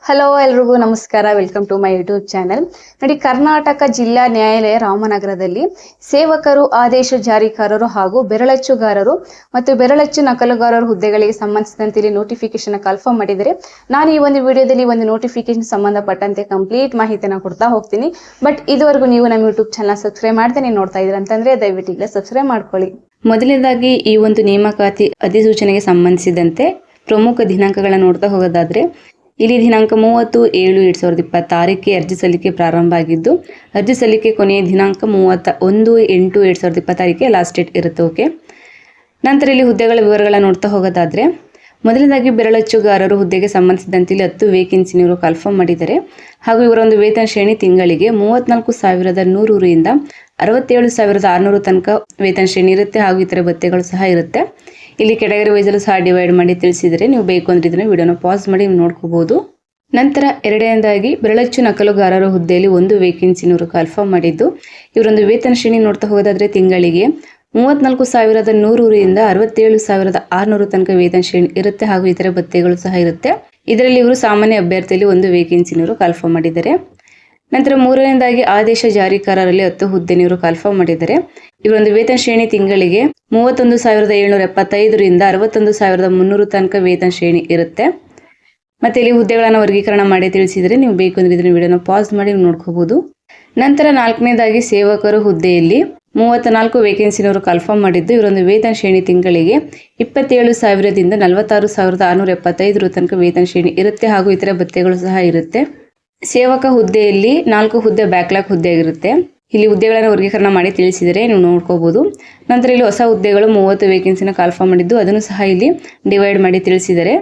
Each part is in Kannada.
ಹಲೋ ಎಲ್ರಿಗೂ ನಮಸ್ಕಾರ. Welcome to my YouTube channel. ನೋಡಿ, ಕರ್ನಾಟಕ ಜಿಲ್ಲಾ ನ್ಯಾಯಾಲಯ ರಾಮನಗರದಲ್ಲಿ ಸೇವಕರು, ಆದೇಶ ಜಾರಿಕಾರರು ಹಾಗೂ ಬೆರಳಚ್ಚುಗಾರರು ಮತ್ತು ಬೆರಳಚ್ಚು ನಕಲುಗಾರರ ಹುದ್ದೆಗಳಿಗೆ ಸಂಬಂಧಿಸಿದಂತೆ ಇಲ್ಲಿ ನೋಟಿಫಿಕೇಶನ್ ಕನ್ಫರ್ಮ್ ಮಾಡಿದರೆ ನಾನು ಈ ಒಂದು ವಿಡಿಯೋದಲ್ಲಿ ಒಂದು ನೋಟಿಫಿಕೇಶನ್ ಸಂಬಂಧಪಟ್ಟಂತೆ ಕಂಪ್ಲೀಟ್ ಮಾಹಿತಿನ ಕೊಡ್ತಾ ಹೋಗ್ತೀನಿ. ಬಟ್ ಇದುವರೆಗೂ ನೀವು ನಮ್ಮ ಯೂಟ್ಯೂಬ್ ಚಾನಲ್ ಸಬ್ಸ್ಕ್ರೈಬ್ ಮಾಡ್ದೇನೆ ನೋಡ್ತಾ ಇದ್ದೀರಾ ಅಂತಂದ್ರೆ ದಯವಿಟ್ಟು ಈಗ ಸಬ್ಸ್ಕ್ರೈಬ್ ಮಾಡ್ಕೊಳ್ಳಿ. ಮೊದಲನೇದಾಗಿ ಈ ಒಂದು ನೇಮಕಾತಿ ಅಧಿಸೂಚನೆಗೆ ಸಂಬಂಧಿಸಿದಂತೆ ಪ್ರಮುಖ ದಿನಾಂಕಗಳನ್ನು ನೋಡ್ತಾ ಹೋಗೋದಾದ್ರೆ, ಇಲ್ಲಿ ದಿನಾಂಕ 30/7/2026 ಅರ್ಜಿ ಸಲ್ಲಿಕೆ ಪ್ರಾರಂಭ ಆಗಿದ್ದು, ಅರ್ಜಿ ಸಲ್ಲಿಕೆ ಕೊನೆಯ ದಿನಾಂಕ 31/8/2026 ಲಾಸ್ಟ್ ಡೇಟ್ ಇರುತ್ತೆ. ಓಕೆ, ನಂತರ ಇಲ್ಲಿ ಹುದ್ದೆಗಳ ವಿವರಗಳನ್ನು ನೋಡ್ತಾ ಹೋಗೋದಾದ್ರೆ, ಮೊದಲನೇದಾಗಿ ಬೆರಳಚ್ಚುಗಾರರು ಹುದ್ದೆಗೆ ಸಂಬಂಧಿಸಿದಂತೆ ಇಲ್ಲಿ 10 ವೇಕೆನ್ಸಿ ಇವರು ಕನ್ಫರ್ಮ್ ಮಾಡಿದ್ದಾರೆ. ಹಾಗೂ ಇವರ ಒಂದು ವೇತನ ಶ್ರೇಣಿ ತಿಂಗಳಿಗೆ 34,100 ರಿಂದ 67,600 ತನಕ ವೇತನ ಶ್ರೇಣಿ ಇರುತ್ತೆ. ಹಾಗೂ ಇತರೆ ಭತ್ಯೆಗಳು ಸಹ ಇರುತ್ತೆ. ಇಲ್ಲಿ ಕೆಟಗರಿ ವೈಸಲ್ಲೂ ಸಹ ಡಿವೈಡ್ ಮಾಡಿ ತಿಳಿಸಿದರೆ, ನೀವು ಬೇಕು ಅಂದ್ರೆ ಇದನ್ನ ವಿಡಿಯೋನ ಪಾಸ್ ಮಾಡಿ ನೀವು ನೋಡ್ಕೋಬಹುದು. ನಂತರ ಎರಡನೇದಾಗಿ ಬೆರಳಚ್ಚು ನಕಲುಗಾರರ ಹುದ್ದೆಯಲ್ಲಿ 1 ವೇಕೆನ್ಸಿ ಇವರು ಕನ್ಫರ್ಮ್ ಮಾಡಿದ್ದು, ಇವರೊಂದು ವೇತನ ಶ್ರೇಣಿ ನೋಡ್ತಾ ಹೋಗೋದಾದ್ರೆ ತಿಂಗಳಿಗೆ 34,100 ರಿಂದ 67,600 ತನಕ ವೇತನ ಶ್ರೇಣಿ ಇರುತ್ತೆ. ಹಾಗೂ ಇತರೆ ಭತ್ಯೆಗಳು ಸಹ ಇರುತ್ತೆ. ಇದರಲ್ಲಿ ಇವರು ಸಾಮಾನ್ಯ ಅಭ್ಯರ್ಥಿಯಲ್ಲಿ 1 ವೇಕೆನ್ಸಿ ಇವರು ಕನ್ಫರ್ಮ್ ಮಾಡಿದ್ದಾರೆ. ನಂತರ ಮೂರನೇದಾಗಿ ಆದೇಶ ಜಾರಿಕಾರರಲ್ಲಿ 10 ಹುದ್ದೆ ಇವರು ಕನ್ಫರ್ಮ್ ಮಾಡಿದ್ದಾರೆ. ಇವರೊಂದು ವೇತನ ಶ್ರೇಣಿ ತಿಂಗಳಿಗೆ 31,775 ರಿಂದ 61,300 ತನಕ ವೇತನ ಶ್ರೇಣಿ ಇರುತ್ತೆ. ಮತ್ತೆ ಇಲ್ಲಿ ಹುದ್ದೆಗಳನ್ನು ವರ್ಗೀಕರಣ ಮಾಡಿ ತಿಳಿಸಿದರೆ, ನೀವು ಬೇಕು ಅಂದ್ರೆ ಇದನ್ನ ವಿಡಿಯೋನ ಪಾಸ್ ಮಾಡಿ ನೋಡ್ಕೋಬಹುದು. ನಂತರ ನಾಲ್ಕನೇದಾಗಿ ಸೇವಕರು ಹುದ್ದೆಯಲ್ಲಿ 34 ವೇಕೆನ್ಸಿ ಇವರು ಕನ್ಫರ್ಮ್ ಮಾಡಿದ್ದು, ಇವರೊಂದು ವೇತನ ಶ್ರೇಣಿ ತಿಂಗಳಿಗೆ 27,000 ದಿಂದ 46,675 ತನಕ ವೇತನ ಶ್ರೇಣಿ ಇರುತ್ತೆ. ಹಾಗೂ ಇತರ ಭತ್ಯೆಗಳು ಸಹ ಇರುತ್ತೆ. ಸೇವಕ ಹುದ್ದೆಯಲ್ಲಿ 4 ಹುದ್ದೆ ಬ್ಯಾಕ್ಲಾಗ್ ಹುದ್ದೆ ಆಗಿರುತ್ತೆ. ಇಲ್ಲಿ ಹುದ್ದೆಗಳನ್ನು ವರ್ಗೀಕರಣ ಮಾಡಿ ತಿಳಿಸಿದರೆ ನೀವು ನೋಡ್ಕೋಬಹುದು. ನಂತರ ಇಲ್ಲಿ ಹೊಸ ಹುದ್ದೆಗಳು 30 ವೇಕೆನ್ಸಿನ ಕನ್ಫರ್ಮ್ ಮಾಡಿದ್ದು, ಅದನ್ನು ಸಹ ಇಲ್ಲಿ ಡಿವೈಡ್ ಮಾಡಿ ತಿಳಿಸಿದರೆ,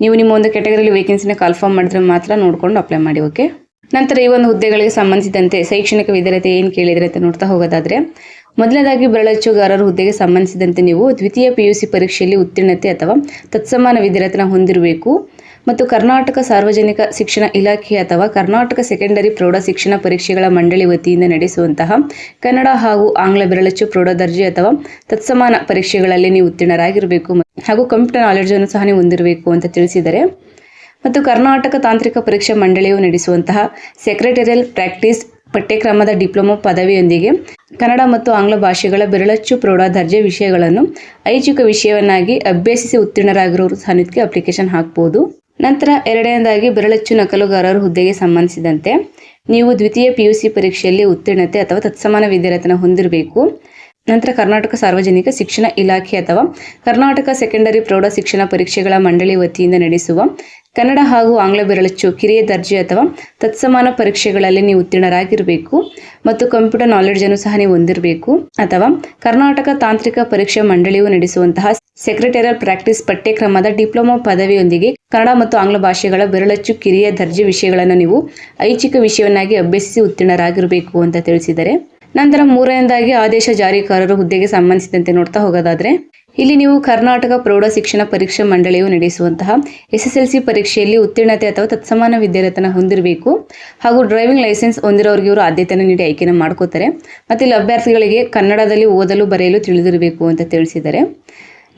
ನೀವು ನಿಮ್ಮ ಒಂದು ಕೆಟಗರಿಯಲ್ಲಿ ವೇಕೆನ್ಸಿನ ಕನ್ಫರ್ಮ್ ಮಾಡಿದ್ರೆ ಮಾತ್ರ ನೋಡ್ಕೊಂಡು ಅಪ್ಲೈ ಮಾಡಿ. ಓಕೆ, ನಂತರ ಈ ಒಂದು ಹುದ್ದೆಗಳಿಗೆ ಸಂಬಂಧಿಸಿದಂತೆ ಶೈಕ್ಷಣಿಕ ವಿದ್ಯಾರ್ಹತೆ ಏನು ಕೇಳಿದರೆ ಅಂತ ನೋಡ್ತಾ ಹೋಗೋದಾದ್ರೆ, ಮೊದಲನೇದಾಗಿ ಬೆರಳಚ್ಚುಗಾರರ ಹುದ್ದೆಗೆ ಸಂಬಂಧಿಸಿದಂತೆ ನೀವು ದ್ವಿತೀಯ PUC ಪರೀಕ್ಷೆಯಲ್ಲಿ ಉತ್ತೀರ್ಣತೆ ಅಥವಾ ತತ್ಸಮಾನ ವಿದ್ಯಾರ್ಹತೆನ ಹೊಂದಿರಬೇಕು. ಮತ್ತು ಕರ್ನಾಟಕ ಸಾರ್ವಜನಿಕ ಶಿಕ್ಷಣ ಇಲಾಖೆ ಅಥವಾ ಕರ್ನಾಟಕ ಸೆಕೆಂಡರಿ ಪ್ರೌಢ ಶಿಕ್ಷಣ ಪರೀಕ್ಷೆಗಳ ಮಂಡಳಿ ವತಿಯಿಂದ ನಡೆಸುವಂತಹ ಕನ್ನಡ ಹಾಗೂ ಆಂಗ್ಲ ಬೆರಳಚ್ಚು ಪ್ರೌಢ ದರ್ಜೆ ಅಥವಾ ತತ್ಸಮಾನ ಪರೀಕ್ಷೆಗಳಲ್ಲಿ ನೀವು ಉತ್ತೀರ್ಣರಾಗಿರಬೇಕು. ಹಾಗೂ ಕಂಪ್ಯೂಟರ್ ನಾಲೆಡ್ಜ್ ಅನ್ನು ಸಹ ನೀವು ಹೊಂದಿರಬೇಕು ಅಂತ ತಿಳಿಸಿದ್ದಾರೆ. ಮತ್ತು ಕರ್ನಾಟಕ ತಾಂತ್ರಿಕ ಪರೀಕ್ಷಾ ಮಂಡಳಿಯು ನಡೆಸುವಂತಹ ಸೆಕ್ರೆಟರಿಯಲ್ ಪ್ರಾಕ್ಟೀಸ್ ಪಠ್ಯಕ್ರಮದ ಡಿಪ್ಲೊಮಾ ಪದವಿಯೊಂದಿಗೆ ಕನ್ನಡ ಮತ್ತು ಆಂಗ್ಲ ಭಾಷೆಗಳ ಬೆರಳಚ್ಚು ಪ್ರೌಢ ದರ್ಜೆ ವಿಷಯಗಳನ್ನು ಐಚ್ಛಿಕ ವಿಷಯವನ್ನಾಗಿ ಅಭ್ಯಸಿಸಿ ಉತ್ತೀರ್ಣರಾಗಿರೋರು ಸಹ ಇದಕ್ಕೆ ಅಪ್ಲಿಕೇಶನ್ ಹಾಕಬಹುದು. ನಂತರ ಎರಡನೇದಾಗಿ ಬೆರಳಚ್ಚು ನಕಲುಗಾರರ ಹುದ್ದೆಗೆ ಸಂಬಂಧಿಸಿದಂತೆ ನೀವು ದ್ವಿತೀಯ PUC ಪರೀಕ್ಷೆಯಲ್ಲಿ ಉತ್ತೀರ್ಣತೆ ಅಥವಾ ತತ್ಸಮಾನ ವಿದ್ಯಾರ್ಹತೆನ ಹೊಂದಿರಬೇಕು. ನಂತರ ಕರ್ನಾಟಕ ಸಾರ್ವಜನಿಕ ಶಿಕ್ಷಣ ಇಲಾಖೆ ಅಥವಾ ಕರ್ನಾಟಕ ಸೆಕೆಂಡರಿ ಪ್ರೌಢ ಶಿಕ್ಷಣ ಪರೀಕ್ಷೆಗಳ ಮಂಡಳಿ ವತಿಯಿಂದ ನಡೆಸುವ ಕನ್ನಡ ಹಾಗೂ ಆಂಗ್ಲ ಬೆರಳಚ್ಚು ಕಿರಿಯ ದರ್ಜೆ ಅಥವಾ ತತ್ಸಮಾನ ಪರೀಕ್ಷೆಗಳಲ್ಲಿ ನೀವು ಉತ್ತೀರ್ಣರಾಗಿರಬೇಕು. ಮತ್ತು ಕಂಪ್ಯೂಟರ್ ನಾಲೆಡ್ಜ್ ಅನ್ನು ಸಹ ನೀವು ಹೊಂದಿರಬೇಕು. ಅಥವಾ ಕರ್ನಾಟಕ ತಾಂತ್ರಿಕ ಪರೀಕ್ಷಾ ಮಂಡಳಿಯು ನಡೆಸುವಂತಹ ಸೆಕ್ರೆಟರಿಯಲ್ ಪ್ರಾಕ್ಟೀಸ್ ಪಠ್ಯಕ್ರಮದ ಡಿಪ್ಲೊಮಾ ಪದವಿಯೊಂದಿಗೆ ಕನ್ನಡ ಮತ್ತು ಆಂಗ್ಲ ಭಾಷೆಗಳ ಬೆರಳಚ್ಚು ಕಿರಿಯ ದರ್ಜೆ ವಿಷಯಗಳನ್ನು ನೀವು ಐಚ್ಛಿಕ ವಿಷಯವನ್ನಾಗಿ ಅಭ್ಯಸಿಸಿ ಉತ್ತೀರ್ಣರಾಗಿರಬೇಕು ಅಂತ ತಿಳಿಸಿದ್ದಾರೆ. ನಂತರ ಮೂರನೇದಾಗಿ ಆದೇಶ ಜಾರಿಕಾರರು ಹುದ್ದೆಗೆ ಸಂಬಂಧಿಸಿದಂತೆ ನೋಡ್ತಾ ಹೋಗೋದಾದ್ರೆ, ಇಲ್ಲಿ ನೀವು ಕರ್ನಾಟಕ ಪ್ರೌಢ ಶಿಕ್ಷಣ ಪರೀಕ್ಷಾ ಮಂಡಳಿಯು ನಡೆಸುವಂತಹ SSLC ಪರೀಕ್ಷೆಯಲ್ಲಿ ಉತ್ತೀರ್ಣತೆ ಅಥವಾ ತತ್ಸಮಾನ ವಿದ್ಯಾರ್ಹತೆನ ಹೊಂದಿರಬೇಕು. ಹಾಗೂ ಡ್ರೈವಿಂಗ್ ಲೈಸೆನ್ಸ್ ಹೊಂದಿರೋರಿಗೆ ಇವರು ಆದ್ಯತೆಯನ್ನು ನೀಡಿ ಆಯ್ಕೆನ ಮಾಡ್ಕೋತಾರೆ. ಮತ್ತು ಇಲ್ಲಿ ಅಭ್ಯರ್ಥಿಗಳಿಗೆ ಕನ್ನಡದಲ್ಲಿ ಓದಲು ಬರೆಯಲು ತಿಳಿದಿರಬೇಕು ಅಂತ ತಿಳಿಸಿದ್ದಾರೆ.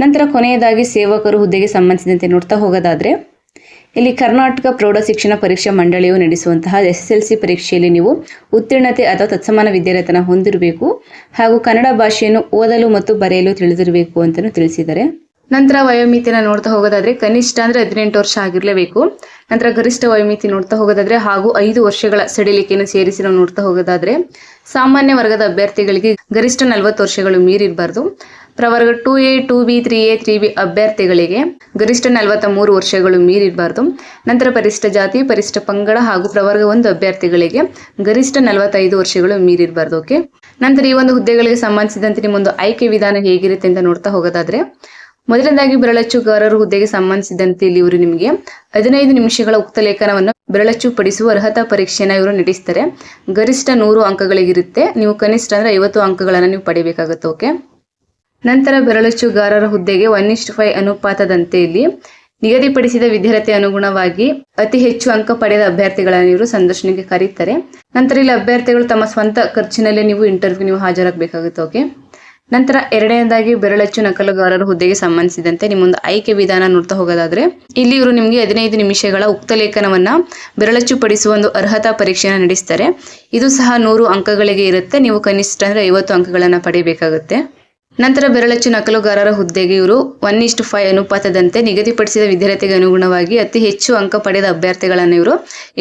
ನಂತರ ಕೊನೆಯದಾಗಿ ಸೇವಕರು ಹುದ್ದೆಗೆ ಸಂಬಂಧಿಸಿದಂತೆ ನೋಡ್ತಾ ಹೋಗೋದಾದ್ರೆ, ಇಲ್ಲಿ ಕರ್ನಾಟಕ ಪ್ರೌಢ ಶಿಕ್ಷಣ ಪರೀಕ್ಷಾ ಮಂಡಳಿಯು ನಡೆಸುವಂತಹ SSLC ಪರೀಕ್ಷೆಯಲ್ಲಿ ನೀವು ಉತ್ತೀರ್ಣತೆ ಅಥವಾ ತತ್ಸಮಾನ ವಿದ್ಯಾರ್ಹತೆನ ಹೊಂದಿರಬೇಕು. ಹಾಗೂ ಕನ್ನಡ ಭಾಷೆಯನ್ನು ಓದಲು ಮತ್ತು ಬರೆಯಲು ತಿಳಿದಿರಬೇಕು ಅಂತಲೂ ತಿಳಿಸಿದ್ದಾರೆ. ನಂತರ ವಯೋಮಿತಿನ ನೋಡ್ತಾ ಹೋಗೋದಾದ್ರೆ, ಕನಿಷ್ಠ ಅಂದ್ರೆ 18 ವರ್ಷ ಆಗಿರಲೇಬೇಕು. ನಂತರ ಗರಿಷ್ಠ ವಯೋಮಿತಿ ನೋಡ್ತಾ ಹೋಗೋದಾದ್ರೆ ಹಾಗೂ 5 ವರ್ಷಗಳ ಸಡಿಲಿಕೆಯನ್ನು ಸೇರಿಸಿ ನಾವು ನೋಡ್ತಾ ಹೋಗೋದಾದ್ರೆ, ಸಾಮಾನ್ಯ ವರ್ಗದ ಅಭ್ಯರ್ಥಿಗಳಿಗೆ ಗರಿಷ್ಠ 40 ವರ್ಷಗಳು ಮೀರಿರಬಾರ್ದು. ಪ್ರವರ್ಗ 2A, 2B, 3A, 3B ಅಭ್ಯರ್ಥಿಗಳಿಗೆ ಗರಿಷ್ಠ 43 ವರ್ಷಗಳು ಮೀರಿರಬಾರ್ದು. ನಂತರ ಪರಿಶಿಷ್ಟ ಜಾತಿ, ಪರಿಶಿಷ್ಟ ಪಂಗಡ ಹಾಗೂ ಪ್ರವರ್ಗ 1 ಅಭ್ಯರ್ಥಿಗಳಿಗೆ ಗರಿಷ್ಠ 45 ವರ್ಷಗಳು ಮೀರಿರಬಾರ್ದು. ಓಕೆ, ನಂತರ ಈ ಒಂದು ಹುದ್ದೆಗಳಿಗೆ ಸಂಬಂಧಿಸಿದಂತೆ ನಿಮ್ಮೊಂದು ಆಯ್ಕೆ ವಿಧಾನ ಹೇಗಿರುತ್ತೆ ಅಂತ ನೋಡ್ತಾ ಹೋಗೋದಾದ್ರೆ, ಮೊದಲನೇದಾಗಿ ಬೆರಳಚ್ಚುಗಾರರು ಹುದ್ದೆಗೆ ಸಂಬಂಧಿಸಿದಂತೆ ಇಲ್ಲಿ ಇವರು ನಿಮಗೆ 15 ನಿಮಿಷಗಳ ಉಕ್ತ ಲೇಖನವನ್ನು ಬೆರಳಚ್ಚು ಪಡಿಸುವ ಅರ್ಹತಾ ಪರೀಕ್ಷೆನ ಇವರು ನಡೆಸ್ತಾರೆ. ಗರಿಷ್ಠ 100 ಅಂಕಗಳಿಗಿರುತ್ತೆ. ನೀವು ಕನಿಷ್ಠ ಅಂದ್ರೆ 50 ಅಂಕಗಳನ್ನು ನೀವು ಪಡಿಬೇಕಾಗುತ್ತೆ. ಓಕೆ, ನಂತರ ಬೆರಳಚ್ಚುಗಾರರ ಹುದ್ದೆಗೆ 1:5 ಅನುಪಾತದಂತೆ ಇಲ್ಲಿ ನಿಗದಿಪಡಿಸಿದ ವಿದ್ಯಾರ್ಹತೆ ಅನುಗುಣವಾಗಿ ಅತಿ ಹೆಚ್ಚು ಅಂಕ ಪಡೆದ ಅಭ್ಯರ್ಥಿಗಳನ್ನು ಇವರು ಸಂದರ್ಶನಕ್ಕೆ ಕರೀತಾರೆ. ನಂತರ ಇಲ್ಲಿ ಅಭ್ಯರ್ಥಿಗಳು ತಮ್ಮ ಸ್ವಂತ ಖರ್ಚಿನಲ್ಲೇ ನೀವು ಇಂಟರ್ವ್ಯೂ ಹಾಜರಾಗಬೇಕಾಗುತ್ತೆ. ಓಕೆ, ನಂತರ ಎರಡನೇದಾಗಿ ಬೆರಳಚ್ಚು ನಕಲುಗಾರರ ಹುದ್ದೆಗೆ ಸಂಬಂಧಿಸಿದಂತೆ ನಿಮ್ಮೊಂದು ಆಯ್ಕೆ ವಿಧಾನ ನೋಡ್ತಾ ಹೋಗೋದಾದ್ರೆ ಇಲ್ಲಿ ಇವರು ನಿಮಗೆ 15 ನಿಮಿಷಗಳ ಉಕ್ತ ಲೇಖನವನ್ನ ಬೆರಳಚ್ಚು ಪಡಿಸುವ ಒಂದು ಅರ್ಹತಾ ಪರೀಕ್ಷೆಯನ್ನು ನಡೆಸ್ತಾರೆ. ಇದು ಸಹ 100 ಅಂಕಗಳಿಗೆ ಇರುತ್ತೆ. ನೀವು ಕನಿಷ್ಠ ಅಂದ್ರೆ 50 ಅಂಕಗಳನ್ನು ಪಡೆಯಬೇಕಾಗುತ್ತೆ. ನಂತರ ಬೆರಳಚ್ಚು ನಕಲುಗಾರರ ಹುದ್ದೆಗೆ ಇವರು 1:5 ಅನುಪಾತದಂತೆ ನಿಗದಿಪಡಿಸಿದ ವಿದ್ಯಾರ್ಥಿಗೆ ಅನುಗುಣವಾಗಿ ಅತಿ ಹೆಚ್ಚು ಅಂಕ ಪಡೆದ ಅಭ್ಯರ್ಥಿಗಳನ್ನು ಇವರು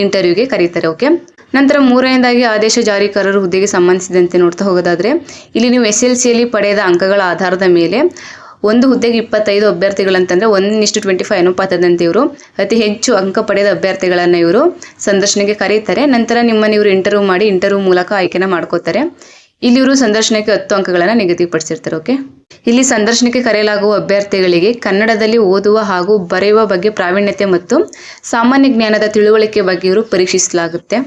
ಇಂಟರ್ವ್ಯೂಗೆ ಕರೀತಾರೆ. ಓಕೆ. ನಂತರ ಮೂರನೇದಾಗಿ ಆದೇಶ ಜಾರಿಕಾರರ ಹುದ್ದೆಗೆ ಸಂಬಂಧಿಸಿದಂತೆ ನೋಡ್ತಾ ಹೋಗೋದಾದ್ರೆ ಇಲ್ಲಿ ನೀವು SLCಯಲ್ಲಿ ಪಡೆದ ಅಂಕಗಳ ಆಧಾರದ ಮೇಲೆ ಒಂದು ಹುದ್ದೆಗೆ 25 ಅಭ್ಯರ್ಥಿಗಳಂತಂದ್ರೆ 1:25 ಅನುಪಾತದಂತೆ ಇವರು ಅತಿ ಹೆಚ್ಚು ಅಂಕ ಪಡೆದ ಅಭ್ಯರ್ಥಿಗಳನ್ನ ಇವರು ಸಂದರ್ಶನಕ್ಕೆ ಕರೀತಾರೆ. ನಂತರ ನಿಮ್ಮನ್ನು ಇವರು ಇಂಟರ್ವ್ಯೂ ಮಾಡಿ ಇಂಟರ್ವ್ಯೂ ಮೂಲಕ ಆಯ್ಕೆನ ಮಾಡ್ಕೋತಾರೆ. ಇಲ್ಲಿ ಇವರು ಸಂದರ್ಶನಕ್ಕೆ 10 ಅಂಕಗಳನ್ನು ನಿಗದಿಪಡಿಸಿರ್ತಾರೆ. ಓಕೆ. ಇಲ್ಲಿ ಸಂದರ್ಶನಕ್ಕೆ ಕರೆಯಲಾಗುವ ಅಭ್ಯರ್ಥಿಗಳಿಗೆ ಕನ್ನಡದಲ್ಲಿ ಓದುವ ಹಾಗೂ ಬರೆಯುವ ಬಗ್ಗೆ ಪ್ರಾವೀಣ್ಯತೆ ಮತ್ತು ಸಾಮಾನ್ಯ ಜ್ಞಾನದ ತಿಳುವಳಿಕೆ ಬಗ್ಗೆ ಇವರು ಪರೀಕ್ಷಿಸಲಾಗುತ್ತೆ.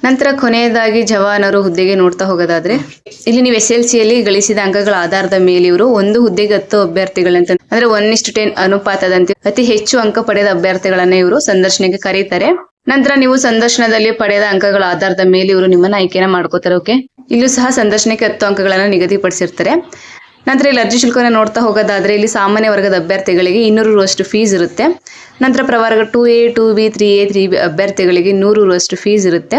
ನಂತರ ಕೊನೆಯದಾಗಿ ಜವಾನರು ಹುದ್ದೆಗೆ ನೋಡ್ತಾ ಹೋಗೋದಾದ್ರೆ ಇಲ್ಲಿ ನೀವು SLCಯಲ್ಲಿ ಗಳಿಸಿದ ಅಂಕಗಳ ಆಧಾರದ ಮೇಲೆ ಇವರು ಒಂದು ಹುದ್ದೆಗೆ 10 ಅಭ್ಯರ್ಥಿಗಳಂತ ಅಂದ್ರೆ 1:10 ಅನುಪಾತದಂತೆ ಅತಿ ಹೆಚ್ಚು ಅಂಕ ಪಡೆದ ಅಭ್ಯರ್ಥಿಗಳನ್ನ ಇವರು ಸಂದರ್ಶನಕ್ಕೆ ಕರೀತಾರೆ. ನಂತರ ನೀವು ಸಂದರ್ಶನದಲ್ಲಿ ಪಡೆದ ಅಂಕಗಳ ಆಧಾರದ ಮೇಲೆ ಇವರು ನಿಮ್ಮನ್ನ ಆಯ್ಕೆನ ಮಾಡ್ಕೋತಾರೆ. ಓಕೆ. ಇಲ್ಲೂ ಸಹ ಸಂದರ್ಶನಕ್ಕೆ 10 ಅಂಕಗಳನ್ನು ನಿಗದಿಪಡಿಸಿರ್ತಾರೆ. ನಂತರ ಇಲ್ಲಿ ಅರ್ಜಿ ಶುಲ್ಕವನ್ನು ನೋಡ್ತಾ ಹೋಗೋದಾದ್ರೆ ಇಲ್ಲಿ ಸಾಮಾನ್ಯ ವರ್ಗದ ಅಭ್ಯರ್ಥಿಗಳಿಗೆ 200 ರು ಅಷ್ಟು ಫೀಸ್ ಇರುತ್ತೆ. ನಂತರ ಪ್ರವರ್ಗ 2A 2B 3A 3B ಅಭ್ಯರ್ಥಿಗಳಿಗೆ 100 ರು ಅಷ್ಟು ಫೀಸ್ ಇರುತ್ತೆ.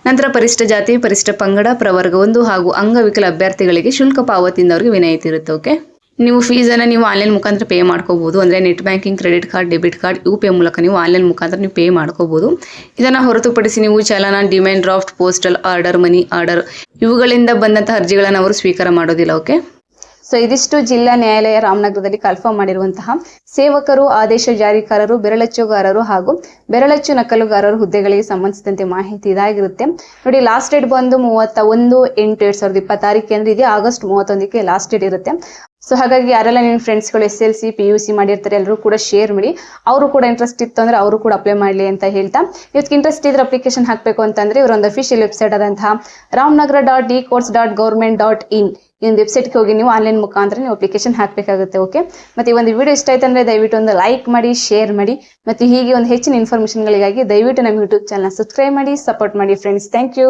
ನಂತರ ಪರಿಶಿಷ್ಟ ಜಾತಿ ಪರಿಶಿಷ್ಟ ಪಂಗಡ ಪ್ರವರ್ಗ 1 ಹಾಗೂ ಅಂಗವಿಕಲ ಅಭ್ಯರ್ಥಿಗಳಿಗೆ ಶುಲ್ಕ ಪಾವತಿಯಿಂದ ಅವರಿಗೆ ವಿನಾಯಿತಿ ಇರುತ್ತೆ. ಓಕೆ. ನೀವು ಫೀಸನ್ನು ನೀವು ಆನ್ಲೈನ್ ಮುಖಾಂತರ ಪೇ ಮಾಡ್ಕೋಬಹುದು. ಅಂದರೆ net banking, credit card, debit card, UPI ಮೂಲಕ ನೀವು ಆನ್ಲೈನ್ ಮುಖಾಂತರ ನೀವು ಪೇ ಮಾಡ್ಕೋಬಹುದು. ಇದನ್ನು ಹೊರತುಪಡಿಸಿ ನೀವು ಚಲನ, demand draft, postal order, money order ಇವುಗಳಿಂದ ಬಂದಂತಹ ಅರ್ಜಿಗಳನ್ನು ಅವರು ಸ್ವೀಕಾರ ಮಾಡೋದಿಲ್ಲ. ಓಕೆ. ಸೊ ಇದಿಷ್ಟು ಜಿಲ್ಲಾ ನ್ಯಾಯಾಲಯ ರಾಮನಗರದಲ್ಲಿ ಕನ್ಫರ್ಮ್ ಮಾಡಿರುವಂತಹ ಸೇವಕರು, ಆದೇಶ ಜಾರಿಕಾರರು, ಬೆರಳಚ್ಚುಗಾರರು ಹಾಗೂ ಬೆರಳಚ್ಚು ನಕಲುಗಾರರು ಹುದ್ದೆಗಳಿಗೆ ಸಂಬಂಧಿಸಿದಂತೆ ಮಾಹಿತಿ ಇದಾಗಿರುತ್ತೆ. ನೋಡಿ, ಲಾಸ್ಟ್ ಡೇಟ್ ಬಂದು 31/8/2026 ಅಂದ್ರೆ ಇದೆ ಆಗಸ್ಟ್ 31ಕ್ಕೆ ಲಾಸ್ಟ್ ಡೇಟ್ ಇರುತ್ತೆ. ಸೊ ಹಾಗಾಗಿ ಯಾರೆಲ್ಲ ನಿಮ್ಮ ಫ್ರೆಂಡ್ಸ್ಗಳು SLC PUC ಮಾಡಿರ್ತಾರೆ ಎಲ್ಲರೂ ಕೂಡ ಶೇರ್ ಮಾಡಿ. ಅವರು ಕೂಡ ಇಂಟ್ರೆಸ್ಟ್ ಇತ್ತು ಅಂದ್ರೆ ಅವರು ಕೂಡ ಅಪ್ಲೈ ಮಾಡಲಿ ಅಂತ ಹೇಳ್ತಾ, ಇವತ್ತು ಇಂಟ್ರೆಸ್ಟ್ ಇದ್ರೆ ಅಪ್ಲಿಕೇಶನ್ ಹಾಕಬೇಕು ಅಂತಂದ್ರೆ ಇವರೊಂದು ಅಫಿಷಿಯಲ್ ವೆಬ್ಸೈಟ್ ಆದಂತಹ ramnagar.dcourts.government.in ಈ ಒಂದು ವೆಬ್ಸೈಟ್ಗೆ ಹೋಗಿ ನೀವು ಆನ್ಲೈನ್ ಮುಖಾಂತರ ನೀವು ಅಪ್ಲಿಕೇಶನ್ ಹಾಕಬೇಕಾಗುತ್ತೆ. ಓಕೆ. ಮತ್ತೆ ಈ ಒಂದು ವಿಡಿಯೋ ಇಷ್ಟ ಆಯ್ತು ಅಂದ್ರೆ ದಯವಿಟ್ಟು ಒಂದು ಲೈಕ್ ಮಾಡಿ, ಶೇರ್ ಮಾಡಿ. ಮತ್ತೆ ಹೀಗೆ ಒಂದು ಹೆಚ್ಚಿನ ಇನ್ಫಾರ್ಮೇಷನ್ಗಳಿಗಾಗಿ ದಯವಿಟ್ಟು ನಮ್ಮ ಯೂಟ್ಯೂಬ್ ಚಾನಲ್ ಸಬ್ಸ್ಕ್ರೈಬ್ ಮಾಡಿ, ಸಪೋರ್ಟ್ ಮಾಡಿ ಫ್ರೆಂಡ್ಸ್. Thank you.